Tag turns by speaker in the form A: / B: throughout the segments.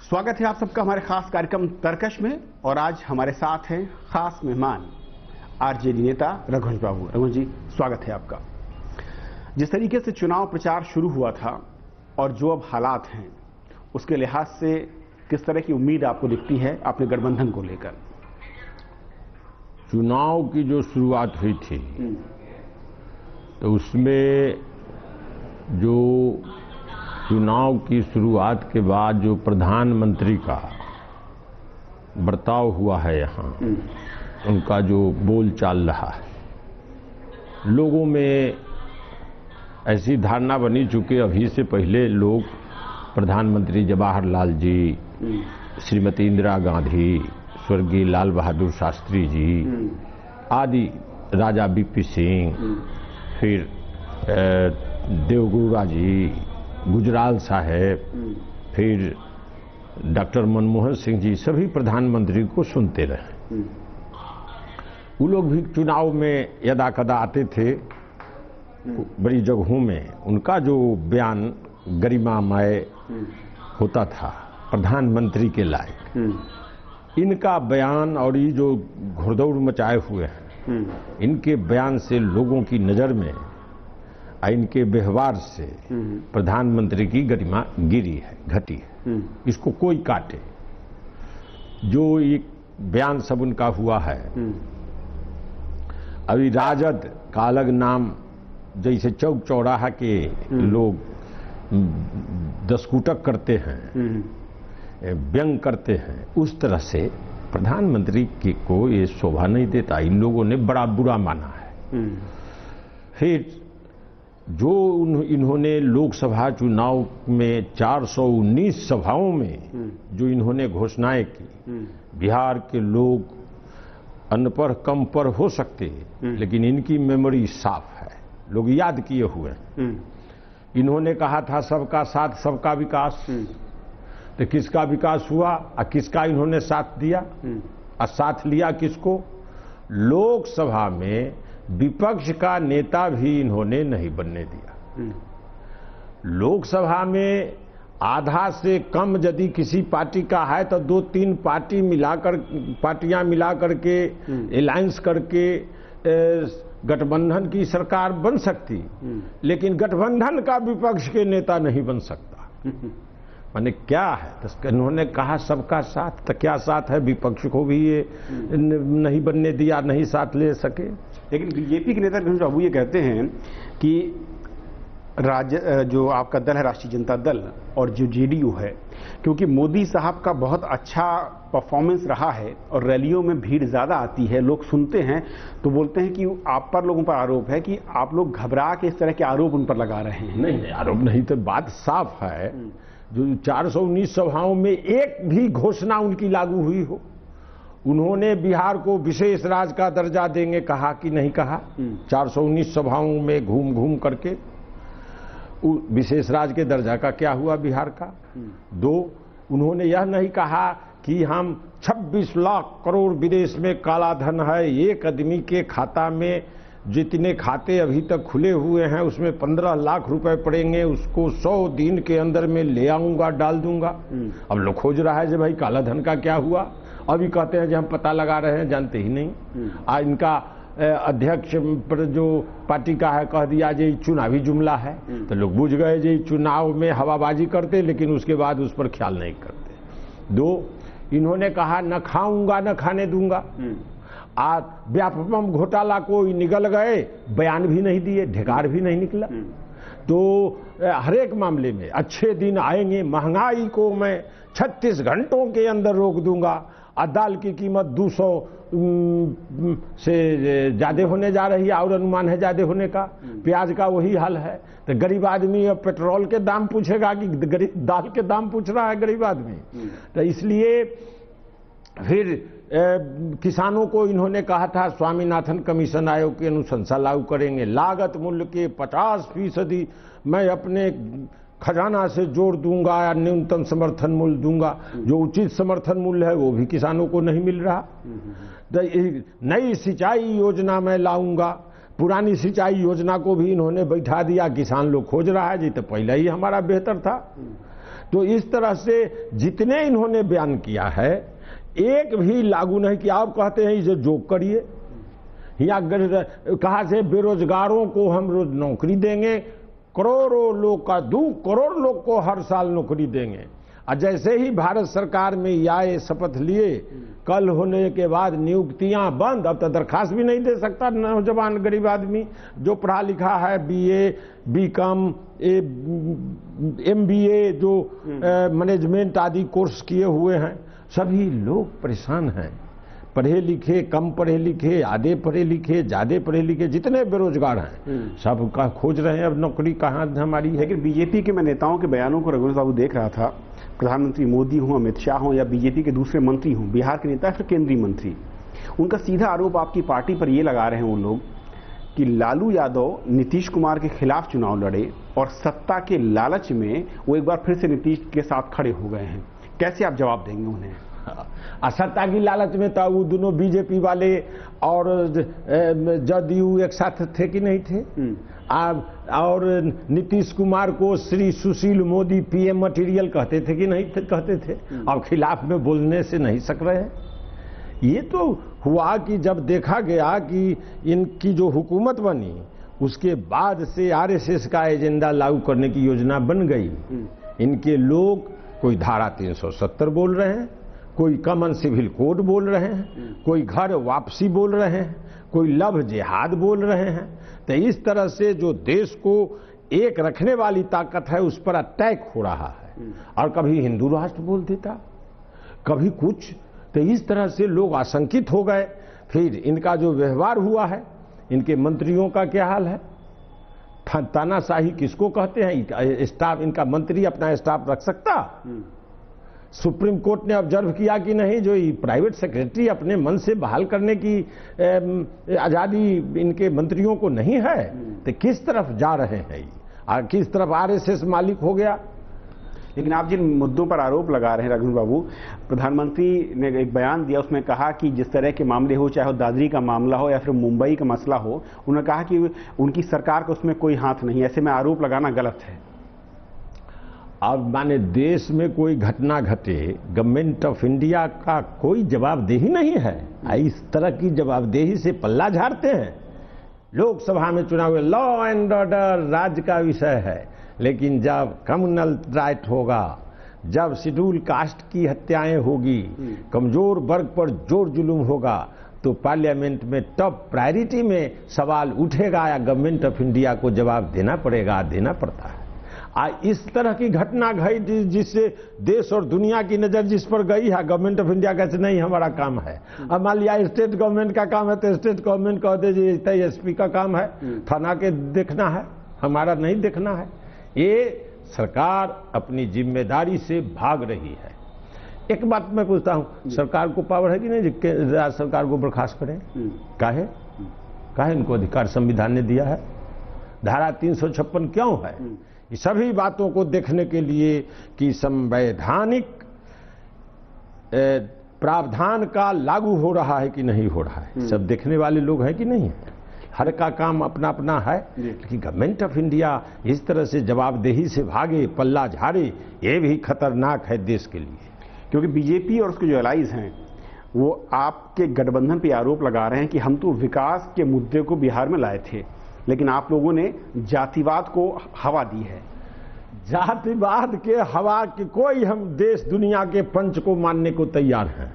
A: स्वागत है आप सबका हमारे खास कार्यक्रम तरकश में। और आज हमारे साथ हैं खास मेहमान आरजेडी नेता रघुवंश बाबू। रघुवंश जी, स्वागत है आपका। जिस तरीके से चुनाव प्रचार शुरू हुआ था और जो अब हालात हैं, उसके लिहाज से किस तरह की उम्मीद आपको दिखती है अपने गठबंधन को लेकर?
B: चुनाव की जो शुरुआत हुई थी तो उसमें जो चुनाव की शुरुआत के बाद जो प्रधानमंत्री का बर्ताव हुआ है यहाँ, उनका जो बोल चाल रहा है, लोगों में ऐसी धारणा बनी चुकी। अभी से पहले लोग प्रधानमंत्री जवाहरलाल जी, श्रीमती इंदिरा गांधी, स्वर्गीय लाल बहादुर शास्त्री जी आदि, राजा बीपी सिंह, फिर देवगुरुआ जी, गुजराल साहब, फिर डॉक्टर मनमोहन सिंह जी, सभी प्रधानमंत्री को सुनते रहे। वो लोग भी चुनाव में यदा कदा आते थे बड़ी जगहों में। उनका जो बयान गरिमामय होता था, प्रधानमंत्री के लायक। इनका बयान और ये जो घुड़दौड़ मचाए हुए हैं, इनके बयान से लोगों की नज़र में, इनके व्यवहार से प्रधानमंत्री की गरिमा गिरी है, घटी है। इसको कोई काटे। जो एक बयान सब उनका हुआ है, अभी राजद का अलग नाम, जैसे चौक चौराहा के लोग दस्कुटक करते हैं, व्यंग करते हैं, उस तरह से प्रधानमंत्री को ये शोभा नहीं देता। इन लोगों ने बड़ा बुरा माना है। फिर जो इन्होंने लोकसभा चुनाव में 419 सभाओं में जो इन्होंने घोषणाएं की, बिहार के लोग अनपढ़ कम पर हो सकते, लेकिन इनकी मेमोरी साफ है, लोग याद किए हुए हैं। इन्होंने कहा था सबका साथ सबका विकास, तो किसका विकास हुआ और किसका इन्होंने साथ दिया? और साथ लिया किसको? लोकसभा में विपक्ष का नेता भी इन्होंने नहीं बनने दिया। लोकसभा में आधा से कम यदि किसी पार्टी का है तो 2-3 पार्टियां मिलाकर के अलायंस करके गठबंधन की सरकार बन सकती, लेकिन गठबंधन का विपक्ष के नेता नहीं बन सकता। माने क्या है? तो इन्होंने कहा सबका साथ, तो क्या साथ है? विपक्ष को भी ये नहीं बनने दिया, नहीं साथ ले सके।
A: लेकिन बीजेपी के नेता रघुवंश बाबू ये कहते हैं कि जो आपका दल है राष्ट्रीय जनता दल और जो जेडीयू है, क्योंकि मोदी साहब का बहुत अच्छा परफॉर्मेंस रहा है और रैलियों में भीड़ ज्यादा आती है, लोग सुनते हैं, तो बोलते हैं कि आप पर, लोगों पर आरोप है कि आप लोग घबरा के इस तरह के आरोप उन पर लगा रहे हैं।
B: नहीं, आरोप नहीं, तो बात साफ है। जो 419 सभाओं में एक भी घोषणा उनकी लागू हुई हो? उन्होंने बिहार को विशेष राज्य का दर्जा देंगे कहा कि नहीं कहा? 419 सभाओं में घूम घूम करके विशेष राज्य के दर्जा का क्या हुआ बिहार का? 2, उन्होंने यह नहीं कहा कि हम 26 लाख करोड़ विदेश में काला धन है, एक आदमी के खाता में जितने खाते अभी तक खुले हुए हैं उसमें 15 लाख रुपए पड़ेंगे, उसको 100 दिन के अंदर में ले आऊंगा, डाल दूंगा। अब लोग खोज रहा है कि भाई काला धन का क्या हुआ। अभी कहते हैं कि हम पता लगा रहे हैं, जानते ही नहीं। आज इनका अध्यक्ष पर जो पार्टी का है कह दिया जे चुनावी जुमला है, तो लोग बुझ गए जे चुनाव में हवाबाजी करते, लेकिन उसके बाद उस पर ख्याल नहीं करते। 2, इन्होंने कहा न खाऊंगा न खाने दूंगा। आज व्यापम घोटाला को निगल गए, बयान भी नहीं दिए, ढेकार भी नहीं निकला। तो हर एक मामले में अच्छे दिन आएंगे, महंगाई को मैं 36 घंटों के अंदर रोक दूंगा, दाल की कीमत 200 से ज्यादा होने जा रही है और अनुमान है ज्यादा होने का। प्याज का वही हाल है। तो गरीब आदमी अब पेट्रोल के दाम पूछेगा कि गरीब दाल के दाम पूछ रहा है गरीब आदमी? तो इसलिए फिर किसानों को इन्होंने कहा था स्वामीनाथन कमीशन आयोग की अनुशंसा लागू करेंगे, लागत मूल्य के 50% मैं अपने खजाना से जोड़ दूंगा या न्यूनतम समर्थन मूल्य दूंगा। जो उचित समर्थन मूल्य है वो भी किसानों को नहीं मिल रहा। नई सिंचाई योजना मैं लाऊंगा, पुरानी सिंचाई योजना को भी इन्होंने बैठा दिया। किसान लोग खोज रहा है जी तो पहले ही हमारा बेहतर था। तो इस तरह से जितने इन्होंने बयान किया है एक भी लागू नहीं किया। आप कहते हैं इसे जोक करिए, या कहा से बेरोजगारों को हम रोज नौकरी देंगे, करोड़ों लोग का 2 करोड़ लोग को हर साल नौकरी देंगे। और जैसे ही भारत सरकार में ये शपथ लिए, कल होने के बाद नियुक्तियां बंद। अब तो दरखास्त भी नहीं दे सकता नौजवान गरीब आदमी जो पढ़ा लिखा है, BA, BCom, MBA, जो मैनेजमेंट आदि कोर्स किए हुए हैं, सभी लोग परेशान हैं। पढ़े लिखे, कम पढ़े लिखे, आधे पढ़े लिखे, ज्यादा पढ़े लिखे, जितने बेरोजगार हैं सब का खोज रहे हैं अब नौकरी कहाँ हमारी है।
A: लेकिन बीजेपी के मैं नेताओं के बयानों को रघुवंश बाबू देख रहा था, प्रधानमंत्री मोदी हों, अमित शाह हों, या बीजेपी के दूसरे मंत्री हों, बिहार के नेता फिर केंद्रीय मंत्री, उनका सीधा आरोप आपकी पार्टी पर ये लगा रहे हैं वो लोग कि लालू यादव नीतीश कुमार के खिलाफ चुनाव लड़े और सत्ता के लालच में वो एक बार फिर से नीतीश के साथ खड़े हो गए हैं। कैसे आप जवाब देंगे उन्हें?
B: सत्ता की लालच में तो वो दोनों बीजेपी वाले और जदयू एक साथ थे कि नहीं थे? और नीतीश कुमार को श्री सुशील मोदी PM मटेरियल कहते थे कि नहीं थे? कहते थे। अब खिलाफ में बोलने से नहीं सक रहे हैं। ये तो हुआ कि जब देखा गया कि इनकी जो हुकूमत बनी उसके बाद से RSS का एजेंडा लागू करने की योजना बन गई। इनके लोग कोई धारा 370 बोल रहे हैं, कोई कॉमन सिविल कोड बोल रहे हैं, कोई घर वापसी बोल रहे हैं, कोई लव जिहाद बोल रहे हैं। तो इस तरह से जो देश को एक रखने वाली ताकत है उस पर अटैक हो रहा है। और कभी हिंदू राष्ट्र बोल देता, कभी कुछ। तो इस तरह से लोग आशंकित हो गए। फिर इनका जो व्यवहार हुआ है, इनके मंत्रियों का क्या हाल है? तानाशाही किसको कहते हैं? स्टाफ, इनका मंत्री अपना स्टाफ रख सकता? सुप्रीम कोर्ट ने ऑब्जर्व किया कि नहीं, जो प्राइवेट सेक्रेटरी अपने मन से बहाल करने की आजादी इनके मंत्रियों को नहीं है। तो किस तरफ जा रहे हैं और किस तरफ RSS मालिक हो गया?
A: लेकिन आप जिन मुद्दों पर आरोप लगा रहे हैं रघुवंश बाबू, प्रधानमंत्री ने एक बयान दिया, उसमें कहा कि जिस तरह के मामले हो, चाहे वो दादरी का मामला हो या फिर मुंबई का मसला हो, उन्होंने कहा कि उनकी सरकार का उसमें कोई हाथ नहीं। ऐसे में आरोप लगाना गलत है।
B: अब माने देश में कोई घटना घटे, गवर्नमेंट ऑफ इंडिया का कोई जवाबदेही नहीं है। इस तरह की जवाबदेही से पल्ला झाड़ते हैं। लोकसभा में चुनाव लॉ एंड ऑर्डर राज्य का विषय है, लेकिन जब कम्युनल राइट होगा, जब शेड्यूल कास्ट की हत्याएं होगी, कमजोर वर्ग पर जोर जुलूम होगा, तो पार्लियामेंट में टॉप प्रायोरिटी में सवाल उठेगा या गवर्नमेंट ऑफ इंडिया को जवाब देना पड़ेगा, देना पड़ता है। इस तरह की घटना घटी जिससे देश और दुनिया की नजर जिस पर गई है, गवर्नमेंट ऑफ इंडिया कहते नहीं हमारा काम है। अब मान लिया स्टेट गवर्नमेंट का काम है तो स्टेट गवर्नमेंट कहते जी SP का काम है, थाना के देखना है, हमारा नहीं देखना है। ये सरकार अपनी जिम्मेदारी से भाग रही है। एक बात मैं पूछता हूं, सरकार को पावर है कि नहीं राज्य सरकार को बर्खास्त करें? काहे इनको अधिकार संविधान ने दिया है? धारा 356 क्यों है? सभी बातों को देखने के लिए कि संवैधानिक प्रावधान का लागू हो रहा है कि नहीं हो रहा है, सब देखने वाले लोग हैं कि नहीं है। हर का काम अपना अपना है, लेकिन गवर्नमेंट ऑफ इंडिया इस तरह से जवाबदेही से भागे, पल्ला झाड़े, ये भी खतरनाक है देश के लिए।
A: क्योंकि बीजेपी और उसके जो एलाइज हैं वो आपके गठबंधन पे आरोप लगा रहे हैं कि हम तो विकास के मुद्दे को बिहार में लाए थे, लेकिन आप लोगों ने जातिवाद को हवा दी है।
B: जातिवाद के हवा के कोई हम देश दुनिया के पंच को मानने को तैयार हैं।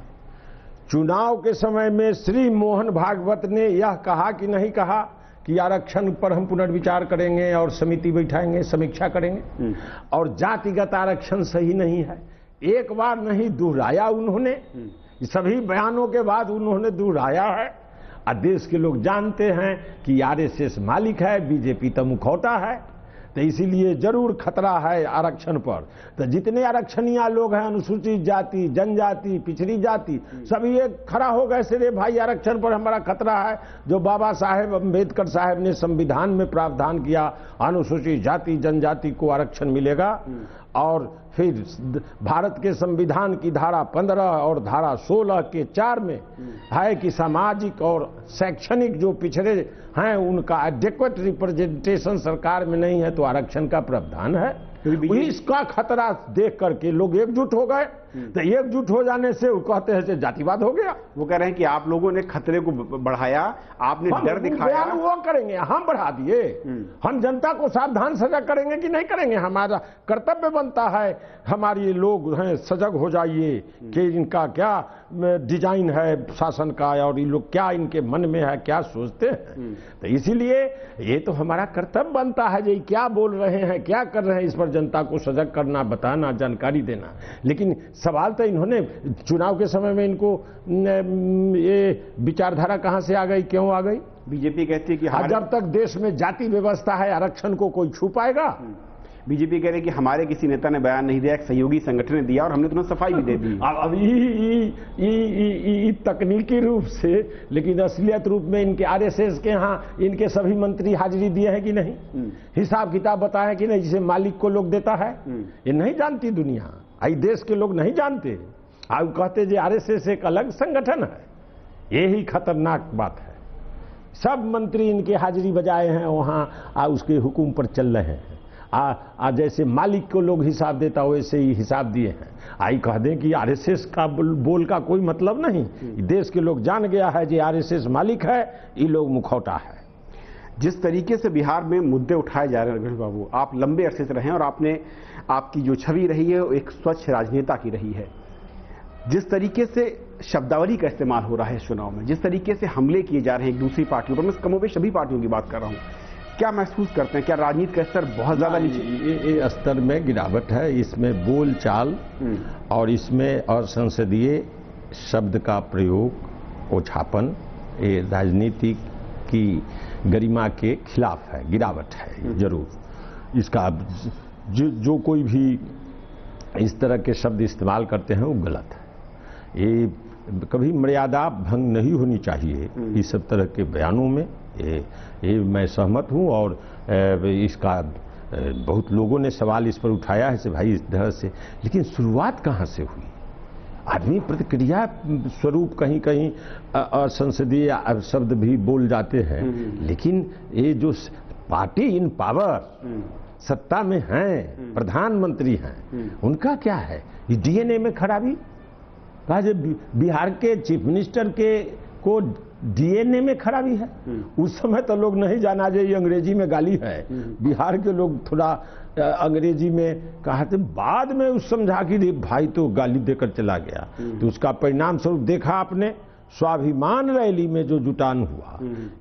B: चुनाव के समय में श्री मोहन भागवत ने यह कहा कि नहीं कहा कि आरक्षण पर हम पुनर्विचार करेंगे और समिति बैठाएंगे, समीक्षा करेंगे, और जातिगत आरक्षण सही नहीं है। एक बार नहीं दोहराया उन्होंने, सभी बयानों के बाद उन्होंने दोहराया है। और देश के लोग जानते हैं कि RSS मालिक है, बीजेपी तो मुखौटा है, तो इसीलिए जरूर खतरा है आरक्षण पर। तो जितने आरक्षणीय लोग हैं, अनुसूचित जाति, जनजाति, पिछड़ी जाति, सभी एक खड़ा हो गए से रे भाई आरक्षण पर हमारा खतरा है। जो बाबा साहेब अम्बेडकर साहब ने संविधान में प्रावधान किया, अनुसूचित जाति जनजाति को आरक्षण मिलेगा। और फिर भारत के संविधान की धारा 15 और धारा 16 के 4 में है कि सामाजिक और शैक्षणिक जो पिछड़े हैं उनका एडेक्वेट रिप्रेजेंटेशन सरकार में नहीं है, तो आरक्षण का प्रावधान है। इसका खतरा देख करके लोग एकजुट हो गए। तो एकजुट हो जाने से वो कहते हैं कि जातिवाद हो गया।
A: वो कह रहे हैं कि आप लोगों ने खतरे को बढ़ाया, आपने डर दिखाया।
B: वो करेंगे, हम बढ़ा दिए। हम जनता को सावधान सजग करेंगे कि नहीं करेंगे, हमारा कर्तव्य बनता है। हमारे लोग हैं, सजग हो जाइए कि इनका क्या डिजाइन है शासन का और ये लोग क्या इनके मन में है, क्या सोचते हैं। तो इसीलिए ये तो हमारा कर्तव्य बनता है जी, क्या बोल रहे हैं, क्या कर रहे हैं, इस पर जनता को सजग करना, बताना, जानकारी देना। लेकिन सवाल तो इन्होंने चुनाव के समय में इनको ये विचारधारा कहां से आ गई, क्यों आ गई?
A: बीजेपी कहती है कि
B: जब तक देश में जाति व्यवस्था है, आरक्षण को कोई छू पाएगा?
A: बीजेपी कह रही है कि हमारे किसी नेता ने बयान नहीं दिया, एक सहयोगी संगठन ने दिया और हमने तुरंत सफाई भी दे दी।
B: अब ये तकनीकी रूप से, लेकिन असलियत रूप में इनके आरएसएस के यहाँ इनके सभी मंत्री हाजिरी दिए हैं कि नहीं, हिसाब किताब बताया कि नहीं, जिसे मालिक को लोग देता है। ये नहीं जानती दुनिया, आई देश के लोग नहीं जानते। आप कहते जी आरएसएस एक अलग संगठन है, यही खतरनाक बात है। सब मंत्री इनके हाजिरी बजाए हैं वहां, उसके हुकुम पर चल रहे हैं। जैसे मालिक को लोग हिसाब देता वैसे ही हिसाब दिए हैं। आई कह दें कि आरएसएस का बोल का कोई मतलब नहीं। देश के लोग जान गया है कि आरएसएस मालिक है, ये लोग मुखौटा है।
A: जिस तरीके से बिहार में मुद्दे उठाए जा रहे हैं रघुवंश बाबू, आप लंबे अरसे से रहे हैं और आपकी जो छवि रही है वो एक स्वच्छ राजनेता की रही है। जिस तरीके से शब्दावली का इस्तेमाल हो रहा है चुनाव में, जिस तरीके से हमले किए जा रहे हैं एक दूसरी पार्टियों पर, मैं कमोबेश सभी पार्टियों की बात कर रहा हूं, क्या महसूस करते हैं? क्या राजनीति का स्तर बहुत ज्यादा नीचे?
B: ये स्तर में गिरावट है। इसमें बोल चाल और इसमें असंसदीय शब्द का प्रयोग, ओछापन, ये राजनीति की गरिमा के खिलाफ है, गिरावट है जरूर। इसका जो कोई भी इस तरह के शब्द इस्तेमाल करते हैं वो गलत है। ये कभी मर्यादा भंग नहीं होनी चाहिए इस सब तरह के बयानों में। ये मैं सहमत हूं और इसका बहुत लोगों ने सवाल इस पर उठाया है कि भाई इस तरह से, लेकिन शुरुआत कहां से हुई? आदमी प्रतिक्रिया स्वरूप कहीं कहीं असंसदीय शब्द भी बोल जाते हैं, लेकिन ये जो पार्टी इन पावर सत्ता में हैं, प्रधानमंत्री हैं, उनका क्या है? ये डीएनए में खराबी। कहा बिहार के चीफ मिनिस्टर को डीएनए में खराबी है। उस समय तो लोग नहीं जाना जो ये अंग्रेजी में गाली है। बिहार के लोग थोड़ा अंग्रेजी में कहा थे, बाद में उस समझा कि भाई तो गाली देकर चला गया। तो उसका परिणाम स्वरूप देखा आपने, स्वाभिमान रैली में जो जुटान हुआ,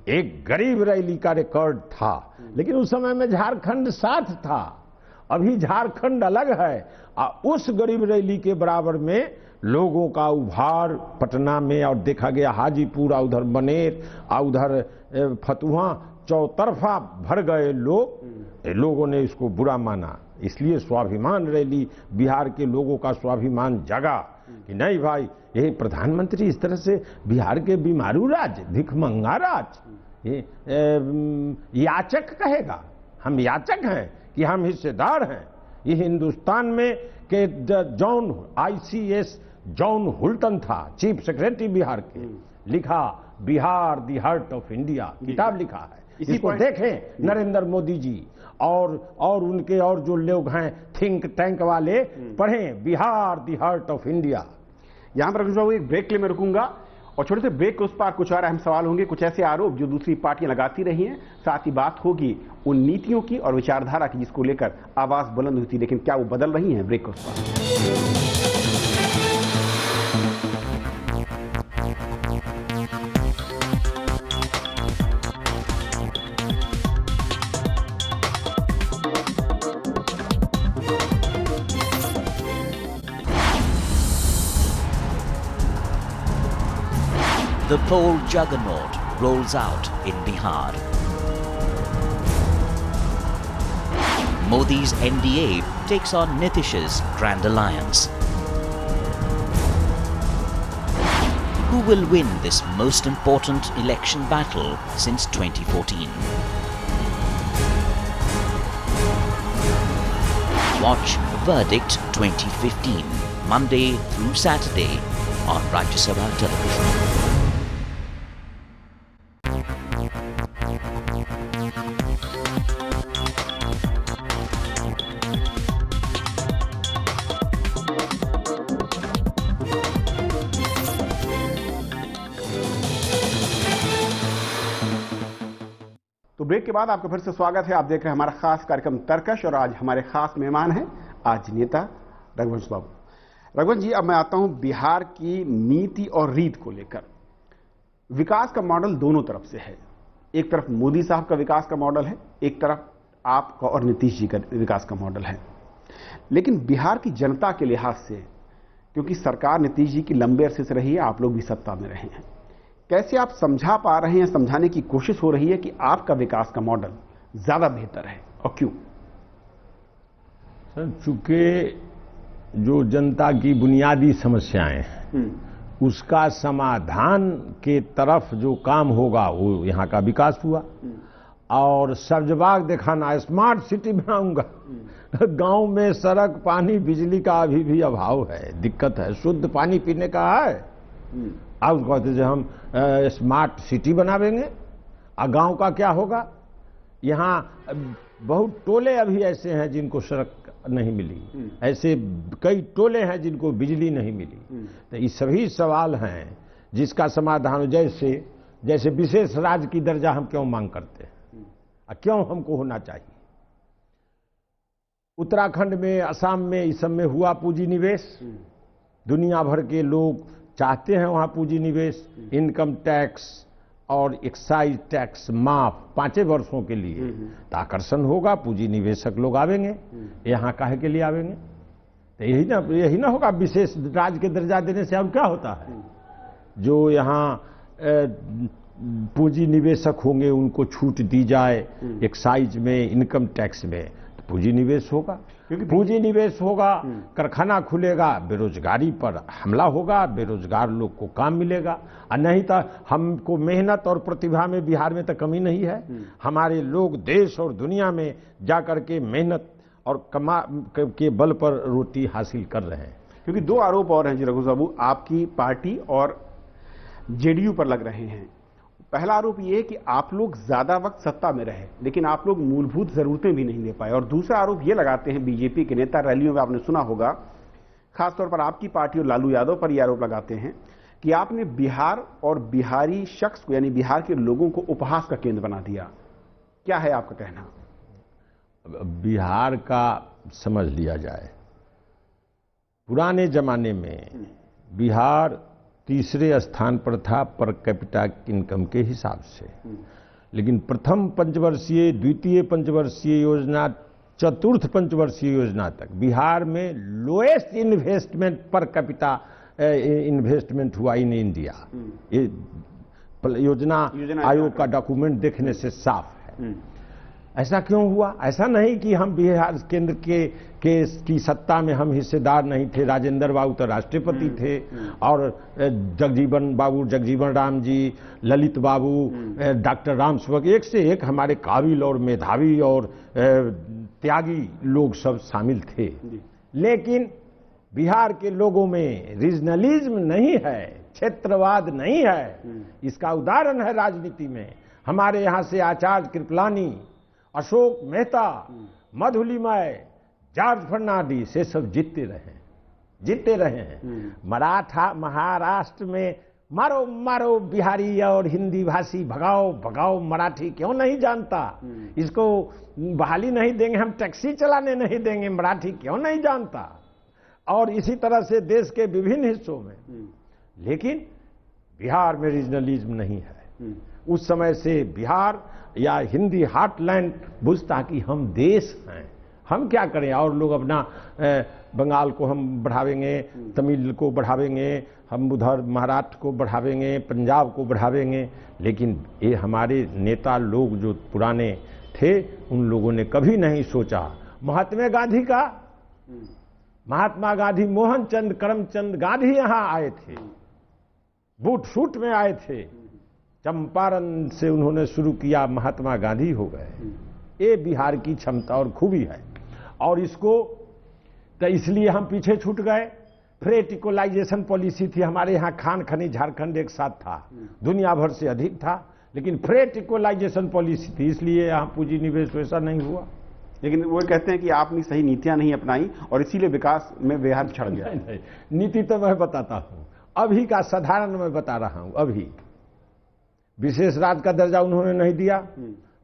B: एक गरीब रैली का रिकॉर्ड था। लेकिन उस समय में झारखंड साथ था, अभी झारखंड अलग है। उस गरीब रैली के बराबर में लोगों का उभार पटना में, और देखा गया हाजीपुर, उधर बनेर, उधर फतुहा, चौतरफा भर गए लोगों ने इसको बुरा माना। इसलिए स्वाभिमान रैली, बिहार के लोगों का स्वाभिमान जगा कि नहीं भाई, ये प्रधानमंत्री इस तरह से बिहार के बीमारू राज, भिखमंगा राज, ये याचक कहेगा। हम याचक हैं कि हम हिस्सेदार हैं। ये हिंदुस्तान में के जॉन आईसीएस जॉन हुल्टन था चीफ सेक्रेटरी बिहार के, लिखा Bihar the heart of India, किताब लिखा है। इसको देखें नरेंद्र मोदी जी और उनके और जो लोग हैं थिंक टैंक वाले, पढ़ें Bihar the heart of India.
A: यहां पर रघुवंश बाबू एक ब्रेक के लिए मैं रुकूंगा और छोटे से ब्रेक के उस पार कुछ और अहम सवाल होंगे, कुछ ऐसे आरोप जो दूसरी पार्टियां लगाती रही हैं, साथ ही बात होगी उन नीतियों की और विचारधारा की जिसको लेकर आवाज बुलंद हुई थी, लेकिन क्या वो बदल रही हैं? ब्रेक के उस पार।
C: The poll juggernaut rolls out in Bihar. Modi's NDA takes on Nitish's Grand Alliance. Who will win this most important election battle since 2014? Watch Verdict 2015, Monday through Saturday on Rajya Sabha Television.
A: तो break के बाद आपका फिर से स्वागत है। आप देख रहे हैं हमारा खास कार्यक्रम तर्कश और आज हमारे खास मेहमान हैं आज नेता रघुवंश बाबू। रघुवंश जी, अब मैं आता हूं बिहार की नीति और रीत को लेकर। विकास का मॉडल दोनों तरफ से है, एक तरफ मोदी साहब का विकास का मॉडल है, एक तरफ आपका और नीतीश जी का विकास का मॉडल है। लेकिन बिहार की जनता के लिहाज से, क्योंकि सरकार नीतीश जी की लंबे अरसे से रही है, आप लोग भी सत्ता में रहे हैं, कैसे आप समझा पा रहे हैं, समझाने की कोशिश हो रही है कि आपका विकास का मॉडल ज्यादा बेहतर है और क्यों?
B: सर, चूंकि जो जनता की बुनियादी समस्याएं हैं उसका समाधान के तरफ जो काम होगा वो यहाँ का विकास हुआ। और सब्जबाग दिखाना, स्मार्ट सिटी बनाऊंगा, गांव में सड़क, पानी, बिजली का अभी भी अभाव है, दिक्कत है, शुद्ध पानी पीने का है। आप कहते हैं हम स्मार्ट सिटी बनावेंगे और गांव का क्या होगा? यहाँ बहुत टोले अभी ऐसे हैं जिनको सड़क नहीं मिली, ऐसे कई टोले हैं जिनको बिजली नहीं मिली। तो ये सभी सवाल हैं जिसका समाधान, जैसे विशेष राज्य की दर्जा हम क्यों मांग करते हैं और क्यों हमको होना चाहिए। उत्तराखंड में, असम में, इस सब में हुआ पूंजी निवेश, दुनिया भर के लोग चाहते हैं वहां पूंजी निवेश। इनकम टैक्स और एक्साइज टैक्स माफ 5 वर्षों के लिए, तो आकर्षण होगा, पूंजी निवेशक लोग आवेंगे। यहाँ काहे के लिए आवेंगे? तो यही ना होगा विशेष राज्य के दर्जा देने से अब क्या होता है? जो यहाँ पूंजी निवेशक होंगे उनको छूट दी जाए एक्साइज में, इनकम टैक्स में, तो पूंजी निवेश होगा। क्योंकि पूंजी निवेश होगा, कारखाना खुलेगा, बेरोजगारी पर हमला होगा, बेरोजगार लोग को काम मिलेगा। और नहीं तो हमको मेहनत और प्रतिभा में बिहार में तो कमी नहीं है। हमारे लोग देश और दुनिया में जाकर के मेहनत और कमा के बल पर रोटी हासिल कर रहे हैं।
A: क्योंकि 2 आरोप और हैं जी रघुवंश बाबू, आपकी पार्टी और जेडीयू पर लग रहे हैं। पहला आरोप यह है कि आप लोग ज्यादा वक्त सत्ता में रहे लेकिन आप लोग मूलभूत जरूरतें भी नहीं दे पाए। और दूसरा आरोप यह लगाते हैं बीजेपी के नेता, रैलियों में आपने सुना होगा, खासतौर पर आपकी पार्टी और लालू यादव पर यह आरोप लगाते हैं कि आपने बिहार और बिहारी शख्स को, यानी बिहार के लोगों को उपहास का केंद्र बना दिया। क्या है आपका कहना?
B: बिहार का समझ लिया जाए, पुराने जमाने में बिहार तीसरे स्थान पर था पर कैपिटा इनकम के हिसाब से। लेकिन प्रथम पंचवर्षीय, द्वितीय पंचवर्षीय योजना, चतुर्थ पंचवर्षीय योजना तक बिहार में lowest investment per capita investment हुआ इन इंडिया। ये योजना आयोग का डॉक्यूमेंट देखने से साफ है। ऐसा क्यों हुआ? ऐसा नहीं कि हम बिहार केंद्र की सत्ता में हम हिस्सेदार नहीं थे। राजेंद्र बाबू तो राष्ट्रपति थे और जगजीवन राम जी, ललित बाबू, डॉक्टर राम सेवक, एक से एक हमारे काबिल और मेधावी और त्यागी लोग सब शामिल थे। लेकिन बिहार के लोगों में रीजनलिज्म नहीं है, क्षेत्रवाद नहीं है। इसका उदाहरण है राजनीति में। हमारे यहाँ से आचार्य कृपलानी, अशोक मेहता, मधुलिमय, जॉर्ज फर्नांडिस, ये सब जीतते रहे हैं। मराठा महाराष्ट्र में मारो मारो बिहारी और हिंदी भाषी, भगाओ मराठी, क्यों नहीं जानता? इसको बहाली नहीं देंगे, हम टैक्सी चलाने नहीं देंगे, मराठी क्यों नहीं जानता? और इसी तरह से देश के विभिन्न हिस्सों में। लेकिन बिहार में रीजनलिज्म नहीं है। उस समय से बिहार या हिंदी हार्टलैंड बुझता कि हम देश हैं, हम क्या करें? और लोग अपना बंगाल को हम बढ़ावेंगे, तमिल को बढ़ावेंगे, हम उधर महाराष्ट्र को बढ़ावेंगे, पंजाब को बढ़ावेंगे। लेकिन ये हमारे नेता लोग जो पुराने थे, उन लोगों ने कभी नहीं सोचा। महात्मा गांधी, मोहनचंद करमचंद गांधी यहाँ आए थे, बूट सूट में आए थे, चंपारण से उन्होंने शुरू किया, महात्मा गांधी हो गए। ये बिहार की क्षमता और खूबी है। और इसको तो इसलिए हम पीछे छूट गए। फ्रेट इक्वलाइजेशन पॉलिसी थी हमारे यहाँ, खान खनिज झारखंड एक साथ था, दुनिया भर से अधिक था, लेकिन फ्रेट इक्वलाइजेशन पॉलिसी थी, इसलिए यहाँ पूंजी निवेश वैसा नहीं हुआ।
A: लेकिन वो कहते हैं कि आपने सही नीतियां नहीं अपनाई और इसीलिए विकास में बिहार छड़ गया।
B: नहीं, नीति तो मैं बताता हूं, अभी का साधारण मैं बता रहा हूं। अभी विशेष राज्य का दर्जा उन्होंने नहीं दिया,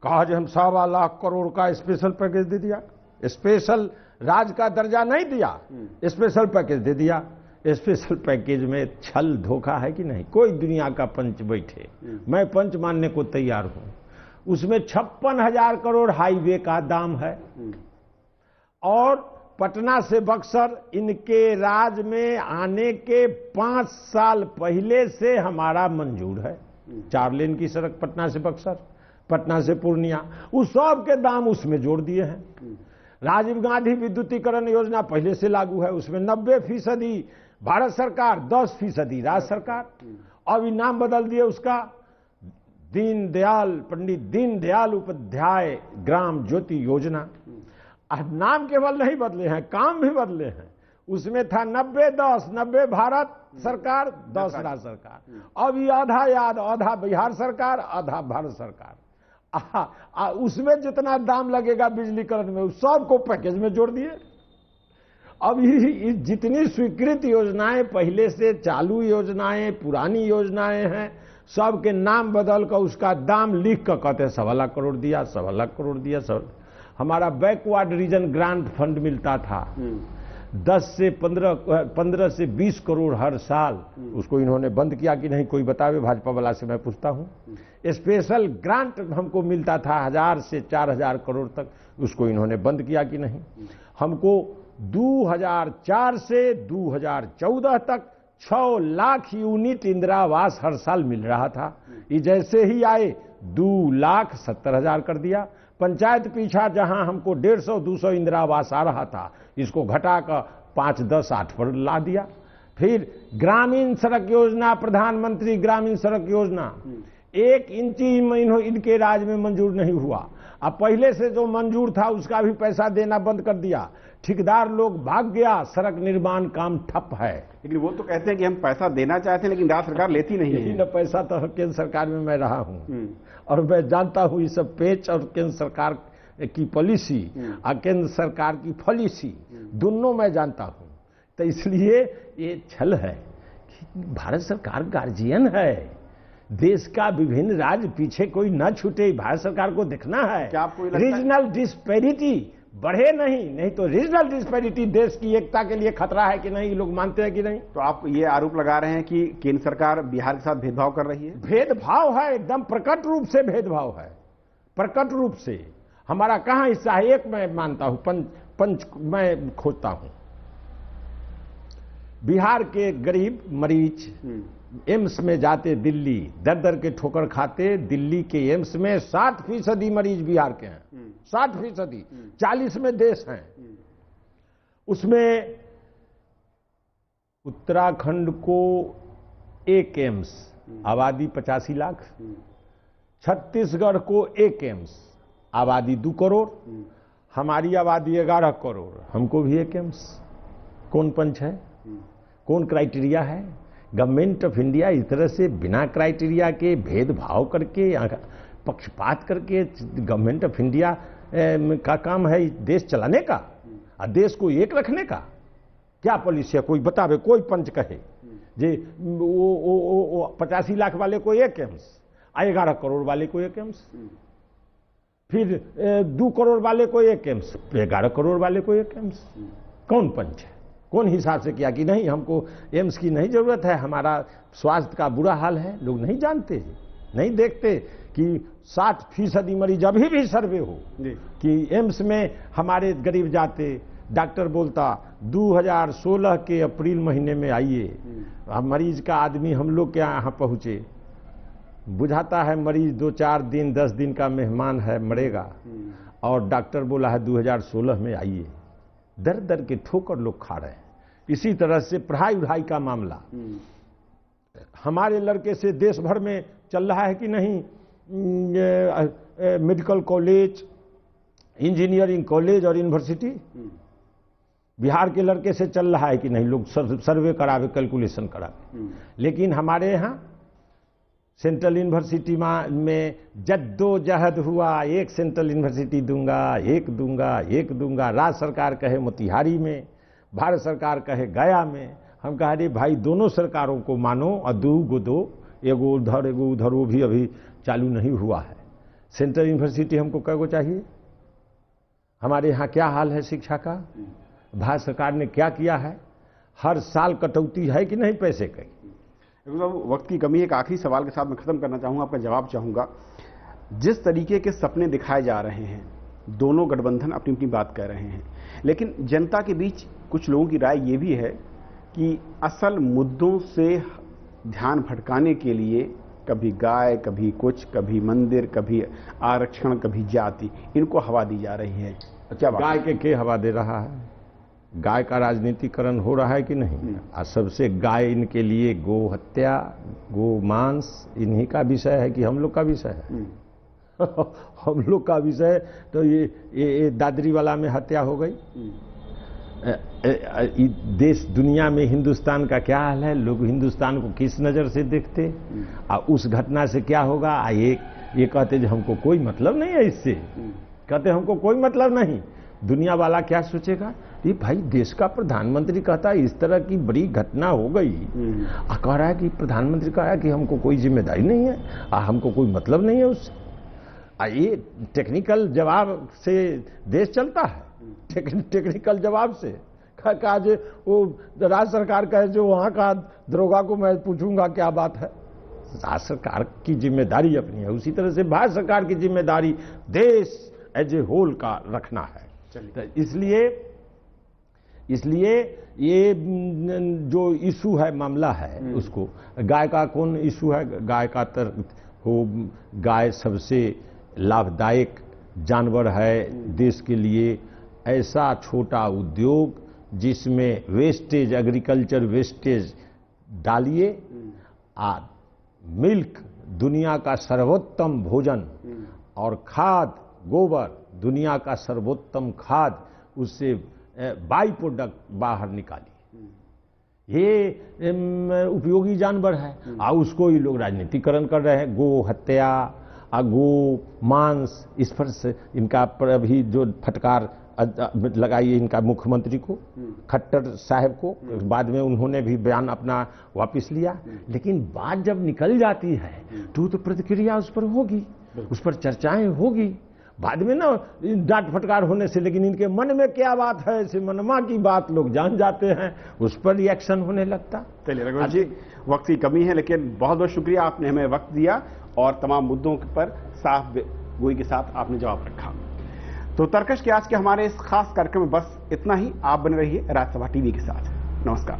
B: कहा जो हम 1.25 लाख करोड़ का स्पेशल पैकेज दे दिया। स्पेशल राज्य का दर्जा नहीं दिया, स्पेशल पैकेज दे दिया। स्पेशल पैकेज में छल धोखा है कि नहीं? कोई दुनिया का पंच बैठे, मैं पंच मानने को तैयार हूं। उसमें 56,000 करोड़ हाईवे का दाम है और पटना से बक्सर इनके राज में आने के 5 साल पहले से हमारा मंजूर है। 4 लेन की सड़क पटना से बक्सर, पटना से पूर्णिया, उस सब के दाम उसमें जोड़ दिए हैं। राजीव गांधी विद्युतीकरण योजना पहले से लागू है, उसमें 90% भारत सरकार, 10% राज्य सरकार। अब नाम बदल दिए उसका, पंडित दीनदयाल उपाध्याय ग्राम ज्योति योजना। अब नाम केवल नहीं बदले हैं, काम भी बदले हैं। उसमें था 90-10, 90 भारत सरकार, 10 राज्य सरकार। अब ये आधा याद, आधा बिहार सरकार, आधा भारत सरकार। उसमें जितना दाम लगेगा बिजलीकरण में, उस सबको पैकेज में जोड़ दिए। अब ये जितनी स्वीकृत योजनाएं, पहले से चालू योजनाएं, पुरानी योजनाएं हैं, सब के नाम बदल कर उसका दाम लिख कर कहते हैं 1.25 लाख करोड़ दिया, 1.25 लाख करोड़ दिया। हमारा बैकवर्ड रीजन ग्रांट फंड मिलता था 15 से 20 करोड़ हर साल, उसको इन्होंने बंद किया कि नहीं? कोई बतावे, भाजपा वाला से मैं पूछता हूं। स्पेशल ग्रांट हमको मिलता था 1000 से 4000 करोड़ तक, उसको इन्होंने बंद किया कि नहीं? हमको 2004 से 2014 तक 6 लाख यूनिट इंदिरा आवास हर साल मिल रहा था। ये जैसे ही आए 2,70,000 कर दिया। पंचायत पीछा जहां हमको 150-200 इंदिरा आवास आ रहा था, इसको घटाकर 5, 10, 8 पर ला दिया। फिर ग्रामीण सड़क योजना, प्रधानमंत्री ग्रामीण सड़क योजना 1 इंची इनके राज में मंजूर नहीं हुआ। अब पहले से जो मंजूर था उसका भी पैसा देना बंद कर दिया। ठेकेदार लोग भाग गया, सड़क निर्माण काम ठप है।
A: लेकिन वो तो कहते हैं कि हम पैसा देना चाहते हैं, लेकिन राज्य सरकार लेती नहीं है।
B: न पैसा तो केंद्र सरकार में मैं रहा हूं और मैं जानता हूं ये सब पेच और केंद्र सरकार की पॉलिसी और केंद्र सरकार की पॉलिसी दोनों मैं जानता हूं। तो इसलिए ये छल है कि भारत सरकार गार्जियन है, देश का विभिन्न राज्य पीछे कोई न छूटे, भारत सरकार को देखना है।
A: क्या आपको लगता है
B: रीजनल डिस्पैरिटी बढ़े नहीं तो रीजनल डिस्पैरिटी देश की एकता के लिए खतरा है कि नहीं? लोग मानते हैं कि नहीं?
A: तो आप ये आरोप लगा रहे हैं कि केंद्र सरकार बिहार के साथ भेदभाव कर रही है?
B: भेदभाव है, एकदम प्रकट रूप से भेदभाव है, प्रकट रूप से। हमारा कहां हिस्सा है? एक मैं मानता हूं, पंच मैं खोजता हूं। बिहार के गरीब मरीज एम्स में जाते, दिल्ली दर के ठोकर खाते, दिल्ली के एम्स में 60% मरीज बिहार के हैं, 60%, 40 में देश हैं। उसमें उत्तराखंड को एक एम्स, आबादी 85 लाख, छत्तीसगढ़ को एक एम्स, आबादी 2 करोड़, हमारी आबादी 11 करोड़, हमको भी एक एम्स। कौन पंच है? कौन क्राइटेरिया है? गवर्नमेंट ऑफ इंडिया इस तरह से बिना क्राइटेरिया के भेदभाव करके, पक्षपात करके गवर्नमेंट ऑफ इंडिया का काम है देश चलाने का और देश को एक रखने का? क्या पॉलिसी है? कोई बतावे, कोई पंच कहे जे वो 85 लाख वाले को एक एम्स, 11 करोड़ वाले को एक एम्स, फिर 2 करोड़ वाले को एक एम्स, 11 करोड़ वाले को एक एम्स। कौन पंच है? कौन हिसाब से किया कि नहीं हमको एम्स की नहीं जरूरत है, हमारा स्वास्थ्य का बुरा हाल है? लोग नहीं जानते, नहीं देखते कि 60% मरीज, अभी भी सर्वे हो कि एम्स में हमारे गरीब जाते, डॉक्टर बोलता 2016 के अप्रैल महीने में आइए, अब मरीज का आदमी हम लोग के यहाँ पहुंचे, बुझाता है मरीज 2-4 दिन 10 दिन का मेहमान है, मरेगा, और डॉक्टर बोला है 2016 में आइए। दर के ठोकर लोग खा रहे हैं। इसी तरह से पढ़ाई का मामला, हमारे लड़के से देश भर में चल रहा है कि नहीं, मेडिकल कॉलेज, इंजीनियरिंग कॉलेज और यूनिवर्सिटी बिहार के लड़के से चल रहा है कि नहीं? लोग सर्वे करावे, कैलकुलेशन करावे। लेकिन हमारे यहाँ सेंट्रल यूनिवर्सिटी में जद्दोजहद हुआ, एक सेंट्रल यूनिवर्सिटी दूंगा, एक दूंगा। राज्य सरकार कहे मोतिहारी में, भारत सरकार कहे गया में। हम कहा अरे भाई दोनों सरकारों को मानो और 2 गो दो, एगो उधर एगो उधर, वो भी अभी चालू नहीं हुआ है। सेंट्रल यूनिवर्सिटी हमको क्या को चाहिए? हमारे यहाँ क्या हाल है शिक्षा का? भारत सरकार ने क्या किया है? हर साल कटौती है कि नहीं पैसे की?
A: वक्त की कमी है। एक आखिरी सवाल के साथ मैं खत्म करना चाहूंगा, आपका जवाब चाहूंगा। जिस तरीके के सपने दिखाए जा रहे हैं, दोनों गठबंधन अपनी अपनी बात कर रहे हैं, लेकिन जनता के बीच कुछ लोगों की राय यह भी है कि असल मुद्दों से ध्यान भटकाने के लिए कभी गाय, कभी कुछ, कभी मंदिर, कभी आरक्षण, कभी जाति, इनको हवा दी जा रही है।
B: क्या गाय के हवा दे रहा है? गाय का राजनीतिकरण हो रहा है कि नहीं? और सबसे गाय इनके लिए गो हत्या, गो मांस इन्हीं का विषय है कि हम लोग का विषय है? हम लोग का विषय तो ये दादरी वाला में हत्या हो गई। देश दुनिया में हिंदुस्तान का क्या हाल है? लोग हिंदुस्तान को किस नजर से देखते? और उस घटना से क्या होगा? ये कहते जो हमको कोई मतलब नहीं है इससे, कहते हमको कोई मतलब नहीं। दुनिया वाला क्या सोचेगा? ये भाई देश का प्रधानमंत्री कहता है इस तरह की बड़ी घटना हो गई, कह रहा है कि प्रधानमंत्री कहा है कि हमको कोई जिम्मेदारी नहीं है, हमको कोई मतलब नहीं है उससे। ये टेक्निकल जवाब से देश चलता है, टेक्निकल जवाब से। आज वो राज्य सरकार का है, जो वहां का दरोगा को मैं पूछूंगा क्या बात है। राज्य सरकार की जिम्मेदारी अपनी है, उसी तरह से भारत सरकार की जिम्मेदारी देश एज ए होल का रखना है। तो इसलिए ये जो इशू है, मामला है, उसको गाय का कौन इशू है? गाय का गाय सबसे लाभदायक जानवर है देश के लिए। ऐसा छोटा उद्योग जिसमें वेस्टेज, एग्रीकल्चर वेस्टेज डालिए, मिल्क दुनिया का सर्वोत्तम भोजन, और खाद गोबर दुनिया का सर्वोत्तम खाद, उससे बाई प्रोडक्ट बाहर निकालिए। ये उपयोगी जानवर है, और उसको ही लोग राजनीतिकरण कर रहे हैं। गो हत्या, गो मांस, इस पर से इनका पर अभी जो फटकार लगाई इनका मुख्यमंत्री को, खट्टर साहब को, बाद में उन्होंने भी बयान अपना वापस लिया। लेकिन बात जब निकल जाती है तो प्रतिक्रिया उस पर होगी, उस पर चर्चाएं होगी। बाद में ना डांट फटकार होने से, लेकिन इनके मन में क्या बात है, ऐसे मनमा की बात लोग जान जाते हैं, उस पर रिएक्शन होने लगता।
A: चलिए रघुवर जी, वक्त की कमी है, लेकिन बहुत बहुत शुक्रिया, आपने हमें वक्त दिया और तमाम मुद्दों पर साफ गोई के साथ आपने जवाब रखा। तो तर्कश के आज के हमारे इस खास कार्यक्रम में बस इतना ही। आप बने रहिए राज्यसभा टीवी के साथ। नमस्कार।